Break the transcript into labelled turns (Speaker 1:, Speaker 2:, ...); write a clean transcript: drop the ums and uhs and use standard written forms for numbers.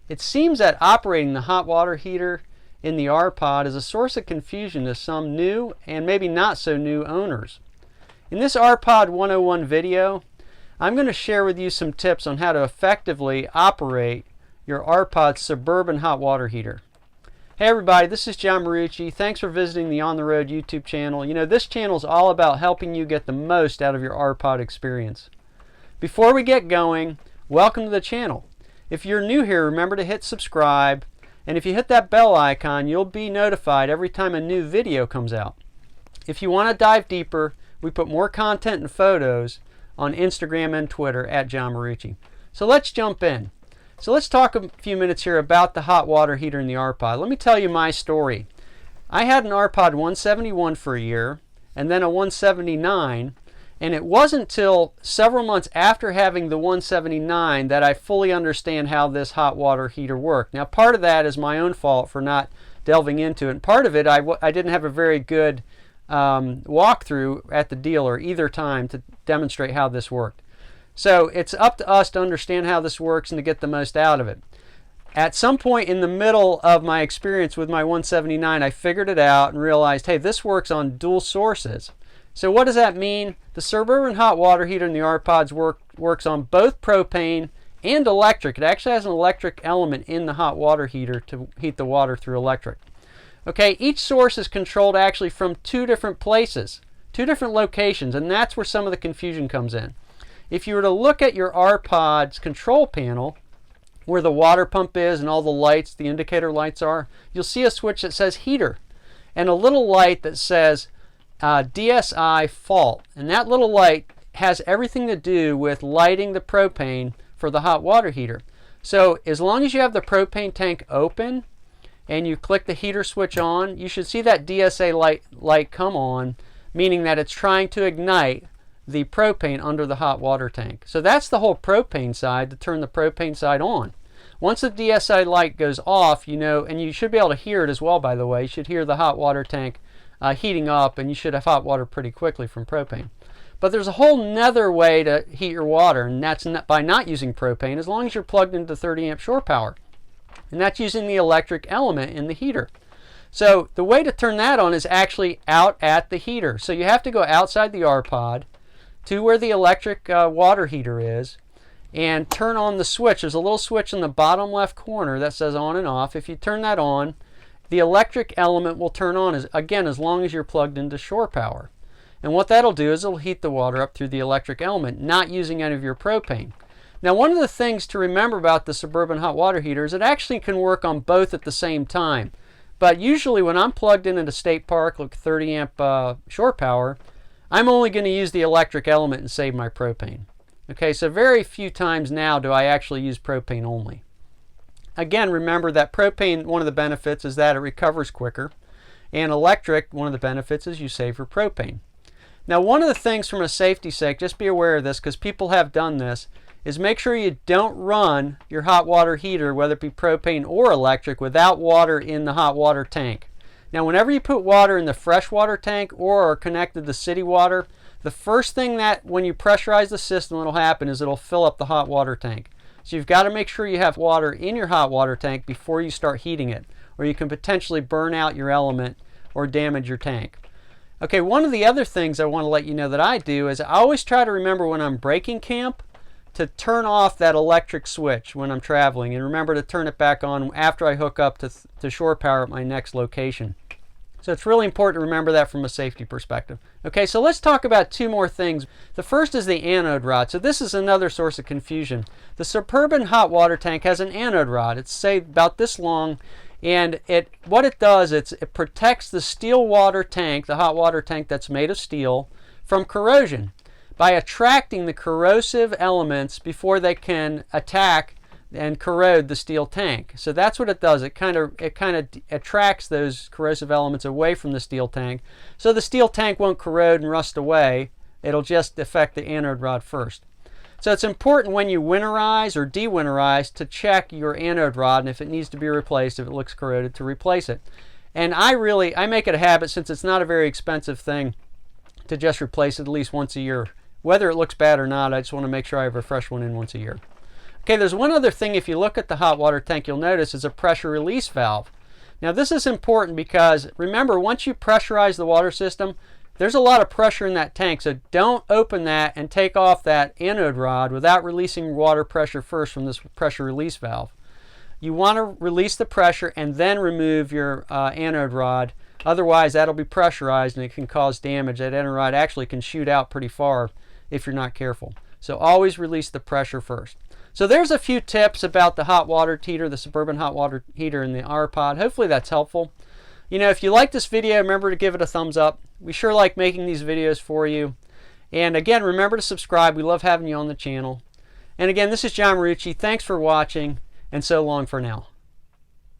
Speaker 1: It seems that operating the hot water heater in the R-Pod is a source of confusion to some new and maybe not so new owners. In this R-Pod 101 video, I'm going to share with you some tips on how to effectively operate your R-Pod Suburban hot water heater. Hey everybody, this is John Marucci. Thanks for visiting the On the Road YouTube channel. You know, this channel is all about helping you get the most out of your R-Pod experience. Before we get going, welcome to the channel. If you're new here, remember to hit subscribe, and if you hit that bell icon, you'll be notified every time a new video comes out. If you want to dive deeper, we put more content and photos on Instagram and Twitter at John Marucci. So let's jump in. So let's talk a few minutes here about the hot water heater in the R-Pod. Let me tell you my story. I had an R-Pod 171 for a year and then a 179, and it wasn't until several months after having the 179 that I fully understand how this hot water heater worked. Now, part of that is my own fault for not delving into it, and part of it I didn't have a very good walkthrough at the dealer either time to demonstrate how this worked. So it's up to us to understand how this works and to get the most out of it. At some point in the middle of my experience with my 179, I figured it out and realized, hey, this works on dual sources. So what does that mean? The Suburban hot water heater in the R-Pods works on both propane and electric. It actually has an electric element in the hot water heater to heat the water through electric. Okay, each source is controlled actually from two different places, two different locations, and that's where some of the confusion comes in. If you were to look at your R-Pod's control panel, where the water pump is and all the lights, the indicator lights are, you'll see a switch that says heater and a little light that says DSI fault. And that little light has everything to do with lighting the propane for the hot water heater. So as long as you have the propane tank open and you click the heater switch on, you should see that DSA light come on, meaning that it's trying to ignite the propane under the hot water tank. So that's the whole propane side, to turn the propane side on. Once the DSI light goes off, you know, and you should be able to hear it as well, by the way. You should hear the hot water tank heating up, and you should have hot water pretty quickly from propane. But there's a whole nother way to heat your water, and that's by not using propane, as long as you're plugged into 30 amp shore power. And that's using the electric element in the heater. So the way to turn that on is actually out at the heater. So you have to go outside the R-Pod to where the electric water heater is and turn on the switch. There's a little switch in the bottom left corner that says on and off. If you turn that on, the electric element will turn on, as long as you're plugged into shore power. And what that'll do is it'll heat the water up through the electric element, not using any of your propane. Now, one of the things to remember about the Suburban hot water heater is it actually can work on both at the same time. But usually when I'm plugged in at a state park, like 30 amp shore power, I'm only going to use the electric element and save my propane. Okay, so very few times now do I actually use propane only. Again, remember that propane, one of the benefits is that it recovers quicker, and electric, one of the benefits is you save your propane. Now, one of the things from a safety sake, just be aware of this because people have done this, is make sure you don't run your hot water heater, whether it be propane or electric, without water in the hot water tank. Now, whenever you put water in the freshwater tank or are connected to city water, the first thing that when you pressurize the system that'll happen is it'll fill up the hot water tank. So you've got to make sure you have water in your hot water tank before you start heating it, or you can potentially burn out your element or damage your tank. Okay, one of the other things I want to let you know that I do is I always try to remember when I'm breaking camp to turn off that electric switch when I'm traveling, and remember to turn it back on after I hook up to shore power at my next location. So it's really important to remember that from a safety perspective. Okay, so let's talk about two more things. The first is the anode rod. So this is another source of confusion. The Suburban hot water tank has an anode rod. It's say about this long, and what it does, it protects the steel water tank, the hot water tank that's made of steel, from corrosion by attracting the corrosive elements before they can attack and corrode the steel tank. So that's what it does. It kind of attracts those corrosive elements away from the steel tank. So the steel tank won't corrode and rust away. It'll just affect the anode rod first. So it's important when you winterize or de-winterize to check your anode rod, and if it needs to be replaced, if it looks corroded, to replace it. And I make it a habit, since it's not a very expensive thing, to just replace it at least once a year. Whether it looks bad or not, I just want to make sure I have a fresh one in once a year. Okay, there's one other thing. If you look at the hot water tank, you'll notice is a pressure release valve. Now this is important because remember, once you pressurize the water system, there's a lot of pressure in that tank, so don't open that and take off that anode rod without releasing water pressure first from this pressure release valve. You want to release the pressure and then remove your anode rod. Otherwise, that'll be pressurized and it can cause damage. That anode rod actually can shoot out pretty far if you're not careful. So always release the pressure first. So there's a few tips about the hot water heater, the Suburban hot water heater in the R-Pod. Hopefully that's helpful. You know, if you like this video, remember to give it a thumbs up. We sure like making these videos for you. And again, remember to subscribe. We love having you on the channel. And again, this is John Marucci. Thanks for watching, and so long for now.